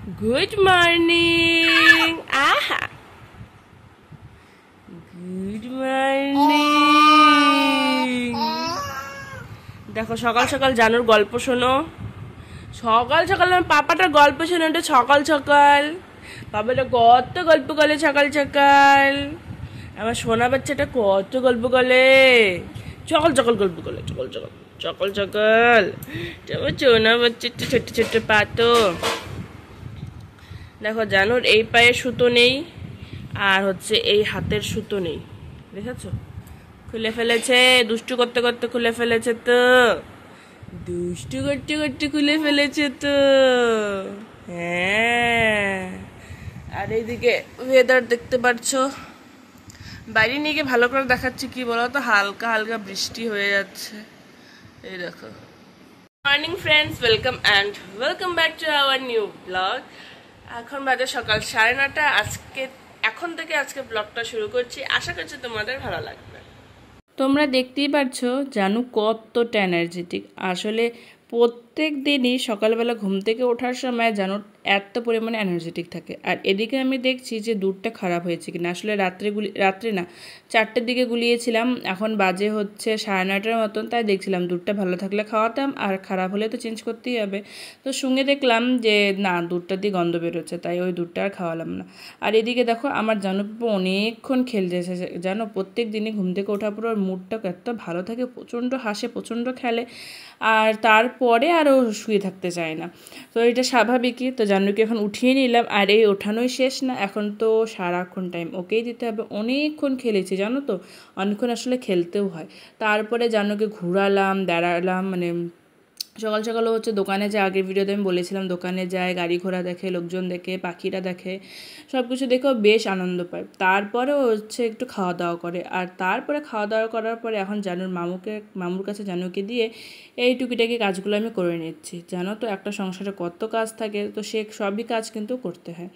Good morning. আহা, good morning. দেখো সকাল সকাল জানুর গল্প শোনো। সকাল সকাল আমার পাপাটার গল্প শোনো, এটা সকাল সকাল পাপাটা কত গল্প বলে সকাল সকাল। আমার সোনা বাচ্চাটা কত গল্প বলে, সকাল সকাল গল্প বলে, সকাল সকাল সকাল সকাল। আমার সোনা বাচ্চাটা ছোট্ট ছোট্ট পা তো। দেখো জানুর এই পায়ে সুতো নেই, আর হচ্ছে এই হাতের সুতো নেই, দেখেছো? খুলে ফেলেছে, দুষ্টু করতে করতে খুলে ফেলেছে তো, দুষ্টু করতে করতে খুলে ফেলেছে তো। হ্যাঁ, আর এইদিকে ওয়েদার দেখতে পাচ্ছ, বাইরে নিয়ে গিয়ে ভালো করে দেখাচ্ছি। কি বলো তো, হালকা হালকা বৃষ্টি হয়ে যাচ্ছে, এই দেখো। Morning friends, welcome back to our new blog. এখন বাজে সকাল 9:30। এখন থেকে আজকে ব্লগটা শুরু করছি, আশা করছি তোমাদের ভালো লাগবে। তোমরা দেখতেই পাচ্ছ জানু কতটা এনার্জেটিক। আসলে প্রত্যেক দিনই সকালবেলা ঘুম থেকে ওঠার সময় জানু এত পরিমাণে এনার্জেটিক থাকে। আর এদিকে আমি দেখছি যে দুধটা খারাপ হয়েছে কিনা। আসলে রাত্রে না, 4টের দিকে গুলিয়েছিলাম, এখন বাজে হচ্ছে 9:30 মতন। তাই দেখছিলাম দুধটা ভালো থাকলে খাওয়াতাম, আর খারাপ হলে তো চেঞ্জ করতেই হবে। তো শুনে দেখলাম যে না, দুধটা দিয়ে গন্ধ বেরোচ্ছে, তাই ওই দুধটা আর খাওয়ালাম না। আর এদিকে দেখো আমার জানু পাপা অনেকক্ষণ খেলতে এসেছে। জানো প্রত্যেক দিনই ঘুম থেকে ওঠার পর ওর মুডটা এত ভালো থাকে, প্রচণ্ড হাসে, প্রচণ্ড খেলে, আর তারপরে আরও শুয়ে থাকতে চায় না। তো এটা স্বাভাবিকই। তো জানুকে এখন উঠিয়ে নিলাম, আর এই ওঠানোই শেষ না, এখন তো সারাক্ষণ টাইম ওকেই দিতে হবে। অনেকক্ষণ খেলেছি জানো তো, অনেকক্ষণ আসলে খেলতেও হয়। তারপরে জানুকে ঘুরালাম, দাঁড়ালাম, মানে সকাল সকালও হচ্ছে দোকানে যায়। আগের ভিডিওতে আমি বলেছিলাম দোকানে যায়, গাড়ি ঘোড়া দেখে, লোকজন দেখে, পাখিরা দেখে, সব কিছু দেখেও বেশ আনন্দ পায়। তারপরেও হচ্ছে একটু খাওয়া দাওয়া করে, আর তারপরে খাওয়া দাওয়া করার পরে এখন জানুর মামুর কাছে জানুকে দিয়ে এই টুকিটাকি কাজগুলো আমি করে নিচ্ছি। জানো তো একটা সংসারে কত কাজ থাকে, তো সে সবই কাজ কিন্তু করতে হয়।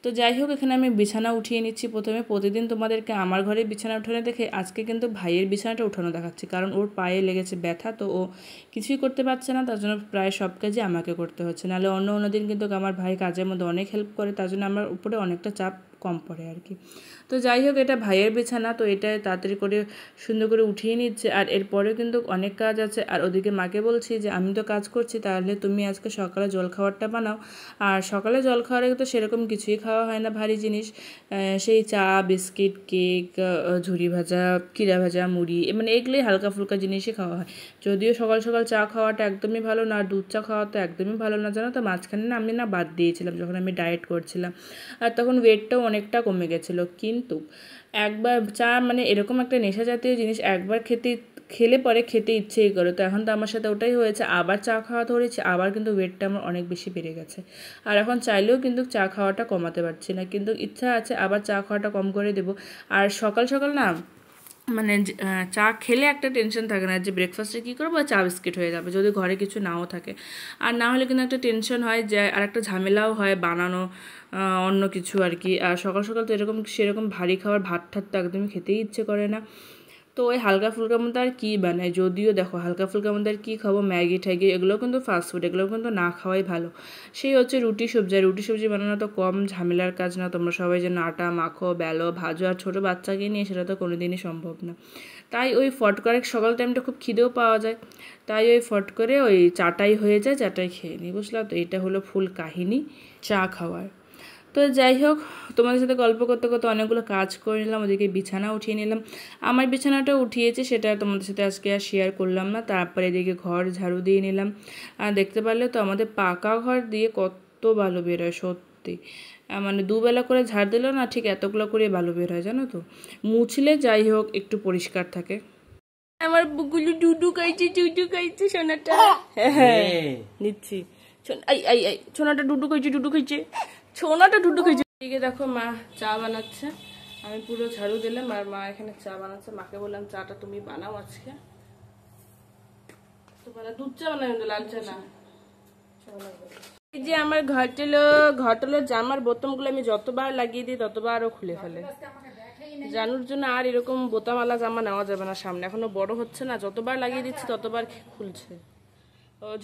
তো যাই হোক, এখানে আমি বিছানা উঠিয়ে নিচ্ছি। প্রতিদিন তোমাদেরকে আমার ঘরে বিছানা উঠানো দেখে আজকে কিন্তু ভাইয়ের বিছানাটা উঠানো দেখাচ্ছি, কারণ ওর পায়ে লেগেছে ব্যথা, তো ও কিছুই করতে পারছে না, তার জন্য প্রায় সব কাজই আমাকে করতে হচ্ছে। নাহলে অন্য দিন কিন্তু আমার ভাই কাজের মধ্যে অনেক হেল্প করে, তার জন্য আমার উপরে অনেকটা চাপ কম পড়ে আর কি। তো যাই হোক, এটা ভাইয়ের বিছানা, তো এটা তাড়াতাড়ি করে সুন্দর করে উঠিয়ে নিচ্ছে। আর এরপরেও কিন্তু অনেক কাজ আছে। আর ওদিকে মাকে বলছি যে আমি তো কাজ করছি, তাহলে তুমি আজকে সকালে জলখাবারটা বানাও। আর সকালে জলখাবারে তো সেরকম কিছুই খাওয়া হয় না, ভারী জিনিস, সেই চা, বিস্কিট, কেক, ঝুরি ভাজা, চিড়া ভাজা, মুড়ি, মানে এগুলোই হালকা ফুলকা জিনিসই খাওয়া হয়। যদিও সকাল সকাল চা খাওয়াটা একদমই ভালো না, আর দুধ চা খাওয়া তো একদমই ভালো না, জানো তো। মাঝখানে না আমি বাদ দিয়েছিলাম যখন আমি ডায়েট করছিলাম, আর তখন ওয়েটটাও অনেকটা কমে গেছিলো। কিন্তু একবার চা, মানে এরকম একটা নেশা জাতীয় জিনিস, একবার খেলে পরে খেতে ইচ্ছেই করে। তো এখন তো আমার সাথে ওটাই হয়েছে, আবার চা খাওয়া ধরেছি, আবার কিন্তু ওয়েটটা আমার অনেক বেশি বেড়ে গেছে। আর এখন চাইলেও কিন্তু চা খাওয়াটা কমাতে পারছি না, কিন্তু ইচ্ছা আছে আবার চা খাওয়াটা কম করে দেবো। আর সকাল সকাল না, মানে চা খেলে একটা টেনশন থাকে না যে ব্রেকফাস্টে কী করবো, চা বিস্কিট হয়ে যাবে যদি ঘরে কিছু নাও থাকে। আর না হলে কিন্তু একটা টেনশন হয়, যে আর একটা ঝামেলাও হয় বানানো অন্য কিছু আর কি। আর সকাল সকাল তো সেরকম ভারী খাবার, ভাত ঠাত তো একদমই খেতেই ইচ্ছে করে না। তো ওই হালকা ফুলকার মধ্যে আর কী বানায়, যদিও দেখো হালকা ফুলকার মধ্যে আর কী খাবো, ম্যাগি ট্যাগি, এগুলো কিন্তু ফাস্টফুড, এগুলো কিন্তু না খাওয়াই ভালো। সেই হচ্ছে রুটি সবজি বানানো তো কম ঝামেলার কাজ না। তোমরা সবাই যেন আটা মাখো, বেলো, ভাজো, আর ছোটো বাচ্চাকে নিয়ে সেটা তো কোনোদিনই সম্ভব না। তাই ওই ফট করে সকাল টাইমটা খুব খিদেও পাওয়া যায়, তাই ওই ফট করে ওই চাটাই হয়ে যায়, চাটাই খেয়ে নিই, বুঝলাম তো। এটা হলো ফুল কাহিনী চা খাওয়ার। তো যাই হোক, তোমাদের সাথে গল্প করতে করতে অনেকগুলো কাজ করে নিলাম। ওদিকে বিছানা উঠিয়ে নিলাম, আমার বিছানাটা উঠিয়েছে, সেটা তোমাদের সাথে আজকে আর শেয়ার করলাম না। তারপরে এদিকে ঘর ঝাড়ু দিয়ে নিলাম। আর দেখতে পারলে তো আমাদের পাকা ঘর দিয়ে কত ভালো বেরোয় সত্যি, মানে দুবেলা করে ঝাড় দিলেও না ঠিক এতগুলো করে ভালো বের হয়, জানো তো। মুছলে যাই হোক একটু পরিষ্কার থাকে। আমার বুগুলু ডুডু খাইছে সোনাটা। হ্যাঁ নিচ্ছি, সোনাটা ডুডু খাইছে, সোনাটা ডুডু খাইছে। এদিকে দেখো মা চা বানাচ্ছে, আমি পুরো ঝাড়ু দিলাম, আর মা এখানে চা বানাচ্ছে। মাকে বললাম চাটা তুমি বানাও আজকে, তো দুধ চা বানাই, লাল চা না। এই যে আমার ঘটলো জামার বোতামগুলো আমি যতবার লাগিয়ে দিই ততবারও খুলে ফেলে। জানুর জন্য আর এরকম বোতামালা জামা নেওয়া যাবে না সামনে, এখনো বড় হচ্ছে না, যতবার লাগিয়ে দিচ্ছি ততবার খুলছে।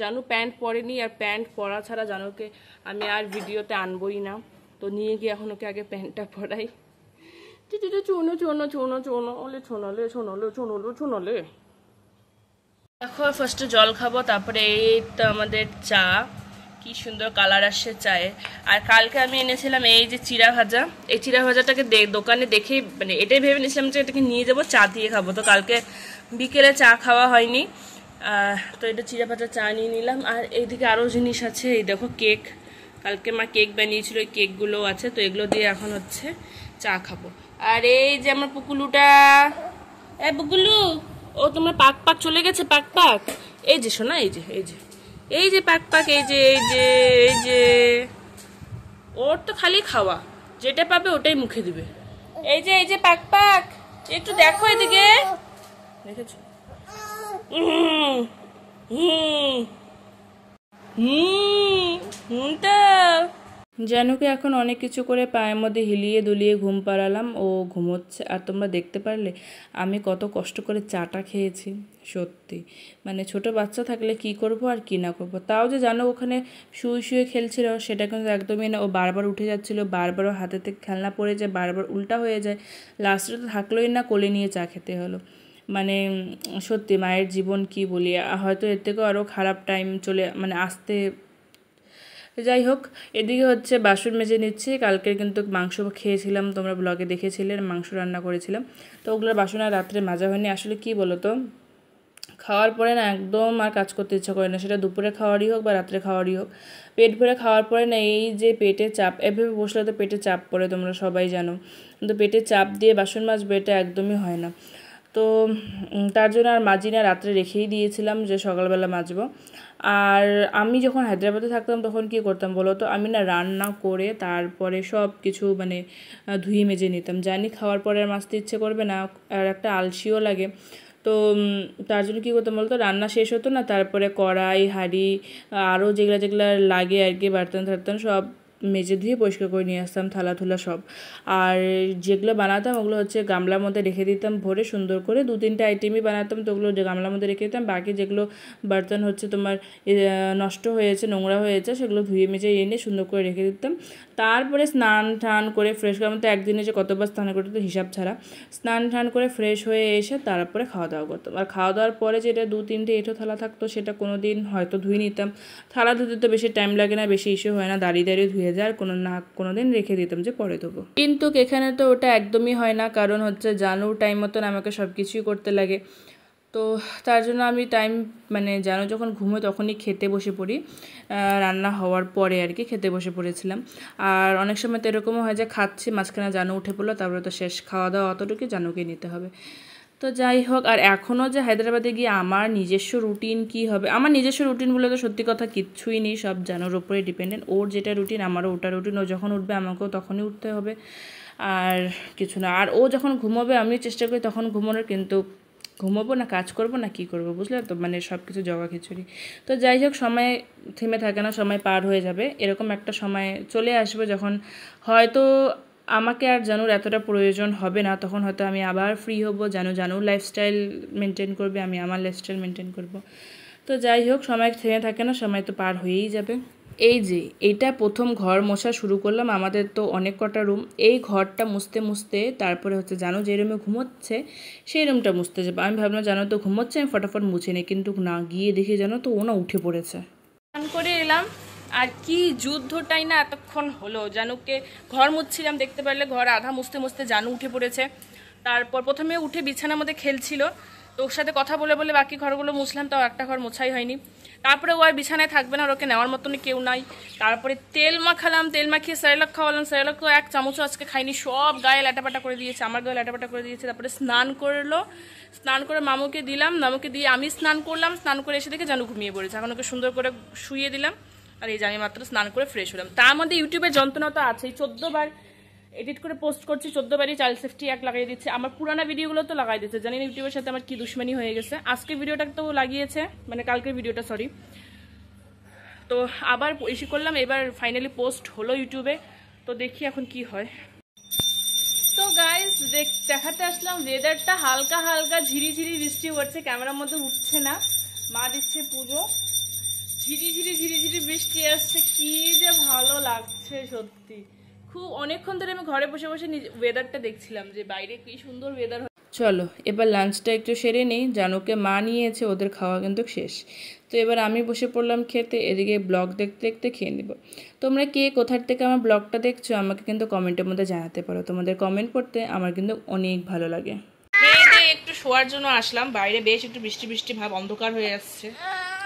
জানু প্যান্ট পরেনি, আর প্যান্ট পরা ছাড়া জানুকে আমি আর ভিডিওতে আনবই না। তো নিয়ে গিয়ে এখন ওকে আগে প্যান্টটা পরাই। চুনো চুনো চুনো চুনো ওলে ছোনলে ছোনলে ছোনলে ছোনলে। দেখো ফার্স্টে জল খাবো, তারপরে এই তো আমাদের চা, কি সুন্দর কালার আসছে চায়ে। আর কালকে আমি এনেছিলাম এই যে চিড়া ভাজা, এই চিড়া ভাজাটাকে দোকানে দেখেই মানে এটাই ভেবে নিয়েছিলাম যে এটাকে নিয়ে যাবো, চা দিয়ে খাবো। তো কালকে বিকেলে চা খাওয়া হয়নি, তো এটা চিড়া ভাজা চা নিয়ে নিলাম। আর এইদিকে আরও জিনিস আছে, এই দেখো কেক, কালকে মা কেক বানিয়েছিল, এই কেকগুলো আছে। তো এগুলো দিয়ে এখন হচ্ছে চা খাবো। আর এই যে আমার পুকুলুটা, এ পুকুলু, ও তোমরা পাক পাক চলে গেছে, পাক পাক। এই যে শোনা, এই যে এই যে এই যে পাক পাক, এই যে এই যে এই যে, ওর তো খালি খাওয়া, যেটা পাবে ওটাই মুখে দিবে। এই যে পাক পাক, একটু দেখো এদিকে, দেখেছো? জানুকে এখন অনেক কিছু করে পায়ের মধ্যে হিলিয়ে দুলিয়ে ঘুম পাড়ালাম, ও ঘুমোচ্ছে। আর তোমরা দেখতে পারলে আমি কত কষ্ট করে চাটা খেয়েছি। সত্যি মানে ছোট বাচ্চা থাকলে কি করব আর কি না করব। তাও যে জানো ওখানে শুয়ে শুয়ে খেলছিল সেটা কিন্তু একদমই না, ও বারবার উঠে যাচ্ছিল, বারবার হাতে থেকে খেলনা পড়ে যায়, বারবার উল্টা হয়ে যায়, লাস্টে তো থাকলোই না, কোলে নিয়ে চা খেতে হলো। মানে সত্যি মায়ের জীবন কি বলি, হয়তো এর থেকেও আরও খারাপ টাইম চলে মানে আসতে। যাই হোক, এদিকে হচ্ছে বাসন মেজে নিচ্ছি। কালকে কিন্তু মাংস খেয়েছিলাম, তোমরা ব্লগে দেখেছিলে, মাংস রান্না করেছিলাম। তো ওগুলোর বাসন আর রাত্রে মাজা হয়নি। আসলে কি বলো তো, খাওয়ার পরে না একদম আর কাজ করতে ইচ্ছা করে না, সেটা দুপুরে খাওয়ারই হোক বা রাত্রে খাওয়ারই হোক। পেট ভরে খাওয়ার পরে না এই যে পেটে চাপ, এভাবে বসলে তো পেটে চাপ পড়ে, তোমরা সবাই জানো। কিন্তু পেটে চাপ দিয়ে বাসন মাজবো এটা একদমই হয় না। তো তার জন্য আর মাজি না, রাত্রে রেখেই দিয়েছিলাম যে সকালবেলা মাজবো। আর আমি যখন হায়দ্রাবাদে থাকতাম তখন কী করতাম বলো তো, আমি না রান্না করে তারপরে সব কিছু মানে ধুয়ে মেজে নিতাম। জানি খাওয়ার পরে আর মাজতে ইচ্ছে করবে না, আর একটা আলসিও লাগে। তো তার জন্য কী করতাম বলতো, রান্না শেষ হতো না, তারপরে কড়াই হাঁড়ি আরও যেগুলো যেগুলো লাগে আর কি, বার্তন টার্তন সব মেজে ধুয়ে পরিষ্কার করে নিয়ে আসতাম, থালা থুলা সব। আর যেগুলো বানাতাম ওগুলো হচ্ছে গামলার মধ্যে রেখে দিতাম ভরে সুন্দর করে, 2-3টে আইটেমই বানাতাম, তো ওগুলো যে গামলার মধ্যে রেখে দিতাম। বাকি যেগুলো বার্তন হচ্ছে তোমার নষ্ট হয়েছে, নোংরা হয়েছে, সেগুলো ধুয়ে মেজে এনে সুন্দর করে রেখে দিতাম। তারপরে স্নান টান করে ফ্রেশ করার মতো একদিনে যে কতবার স্নান করতে তো হিসাব ছাড়া, স্নান টান করে ফ্রেশ হয়ে এসে তারপরে খাওয়া দাওয়া করতাম। আর খাওয়া দাওয়ার পরে যেটা 2-3টে এঁঠো থালা থাকতো সেটা কোনো দিন হয়তো ধুয়ে নিতাম। থালা ধুতে তো বেশি টাইম লাগে না, বেশি ইস্যু হয় না, দাঁড়িয়ে দাঁড়িয়ে ধুয়ে যায়, আর কোনো দিন রেখে দিতাম যে পরে দেবো। কিন্তু এখানে তো ওটা একদমই হয় না, কারণ হচ্ছে জানুর টাইম মতন আমাকে সব কিছুই করতে লাগে। তো তার জন্য আমি টাইম মানে জানো যখন ঘুমোই তখনই খেতে বসে পড়ি, রান্না হওয়ার পরে আর কি খেতে বসে পড়েছিলাম। আর অনেক সময় তো এরকমও হয় যে খাচ্ছি, মাঝখানে জানু উঠে পড়লো, তারপরে তো শেষ, খাওয়া দাওয়া অতটুকু জানুকে নিতে হবে। তো যাই হোক, আর এখনও যে হায়দ্রাবাদে গিয়ে আমার নিজস্ব রুটিন কি হবে, আমার নিজস্ব রুটিন বলে তো সত্যি কথা কিচ্ছুই নেই, সব জানুর ওপরে ডিপেন্ডেন্ট। ওর যেটা রুটিন আমারও ওটা রুটিন, ও যখন উঠবে আমাকেও তখনই উঠতে হবে, আর কিছু না। আর ও যখন ঘুমোবে আমিও চেষ্টা করি তখন ঘুমোনোর, কিন্তু ঘুমোবো না কাজ করবো না কি করবো, বুঝলে তো, মানে সব কিছু জগা খিচুড়ি। তো যাই হোক, সময় থেমে থাকে না, সময় পার হয়ে যাবে, এরকম একটা সময় চলে আসবে যখন হয়তো আমাকে আর জানুর এতটা প্রয়োজন হবে না, তখন হয়তো আমি আবার ফ্রি হবো, জানুর লাইফস্টাইল মেনটেন করবে, আমি আমার লাইফস্টাইল মেনটেন করব। তো যাই হোক, সময় থেমে থাকে না, সময় তো পার হয়েই যাবে। এই যে এটা প্রথম ঘর মোছা শুরু করলাম, আমাদের তো অনেক কটা রুম, এই ঘরটা মুছতে মুছতে তারপরে হচ্ছে জানো যে রুমে ঘুমোচ্ছে সেই রুমটা মুছতে যাবো। আমি ভাবলাম জানো তো ঘুমোচ্ছে, আমি ফটাফট মুছে নিই, কিন্তু না, গিয়ে দেখি জানো তো ও না উঠে পড়েছে। স্নান করে এলাম, আর কি যুদ্ধটাই না এতক্ষণ হলো। জানুকে ঘর মুছছিলাম, দেখতে পারলে ঘর আধা মুছতে মুছতে জানু উঠে পড়েছে। তারপর প্রথমে উঠে বিছানার মধ্যে খেলছিল, তো ওর সাথে কথা বলে বলে বাকি ঘরগুলো মুছলাম, তাও একটা ঘর মোছাই হয়নি। তারপরে ও আর বিছানায় থাকবে না, ওকে নেওয়ার মতনই কেউ নাই। তারপরে তেল মাখালাম, তেল মাখিয়ে স্যারেলাক খাওয়ালাম, স্যারেলাকও এক চামচও আজকে খাইনি, সব গায়ে ল্যাটাপাটা করে দিয়েছে, আমার গায়ে ল্যাটাপাটা করে দিয়েছে। তারপরে স্নান করলো, স্নান করে মামুকে দিলাম, মামুকে দিয়ে আমি স্নান করলাম, স্নান করে এসে দেখে জানু ঘুমিয়ে পড়েছে। এখন ওকে সুন্দর করে শুইয়ে দিলাম, আর এই যে আমি মাত্র স্নান করে ফ্রেশ হলাম। তার মধ্যে ইউটিউবের যন্ত্রণা তো আছেই, 14 বার এডিট করে পোস্ট করছি, 14 বারই চাইল্ড সেফটি অ্যাক্ট লাগাই দিচ্ছে, আমার পুরানা ভিডিওগুলো তো লাগাই দিচ্ছে। জানি না ইউটিউবের সাথে আমার কি দুশ্মনী হয়ে গেছে। আজকে ভিডিওটা তো লাগিয়েছে, মানে কালকের ভিডিওটা, সরি। তো আবার ইস্যু করলাম, এবার ফাইনালি পোস্ট হলো ইউটিউবে, তো দেখি এখন কি হয়। তো গাইস দেখাতে আসলাম ওয়েদারটা, হালকা হালকা ঝিরিঝিরি বৃষ্টি হচ্ছে, ক্যামেরার মধ্যে উঠছে না, মা দিচ্ছে পুজো। ঝিরি ঝিরি বৃষ্টি আসছে, কি যে ভালো লাগছে সত্যি। খুব অনেকক্ষণ ধরে আমি ঘরে বসে বসে ওয়েদারটা দেখছিলাম যে বাইরে কি সুন্দর ওয়েদার। চলো এবার লাঞ্চটা একটু সেরে নিই, জানুকে মা নিয়েছে, ওদের খাওয়া কিন্তু শেষ। তো এবার আমি বসে পড়লাম খেতে, এদিকে ব্লগ দেখতে দেখতে খেয়ে নেব। তোমরা কে কোথার থেকে আমার ব্লগটা দেখছো আমাকে কিন্তু কমেন্টের মধ্যে জানাতে পারো, তোমাদের কমেন্ট পড়তে আমার কিন্তু অনেক ভালো লাগে। একটু শোয়ার জন্য আসলাম, বাইরে বেশ একটু বৃষ্টি বৃষ্টি ভাব, অন্ধকার হয়ে যাচ্ছে।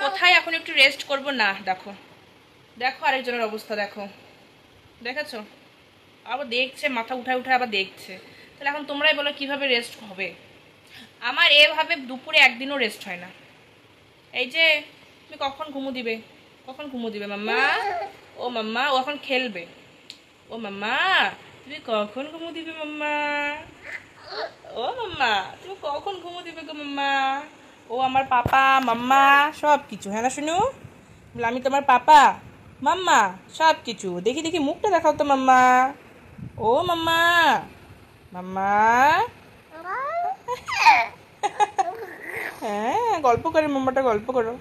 কোথায় এখন একটু রেস্ট করব না, দেখো দেখো আরেকজনের অবস্থা দেখো, দেখেছো আবার দেখছে, মাথা উঠায় উঠায় আবার দেখছে। তাহলে এখন তোমরাই বলো কিভাবে রেস্ট হবে? আমার এভাবে দুপুরে একদিনও রেস্ট হয় না। এই যে তুমি কখন ঘুমু দিবে, কখন ঘুমু দিবে মাম্মা? ও মাম্মা, ও এখন খেলবে। ও মাম্মা তুমি কখন ঘুমু দিবে মাম্মা? ও মাম্মা তুমি কখন ঘুমু দিবে গো মাম্মা? ও আমার পাপা মাম্মা সব কিছু, হ্যাঁ না শুনু? আমি তোমার পাপা মাম্মা সব কিছু। দেখি দেখি মুখটা দেখাও তো মাম্মা। ও মাম্মা, মাম্মা হ্যাঁ গল্প করে, মাম্মাটা গল্প করো।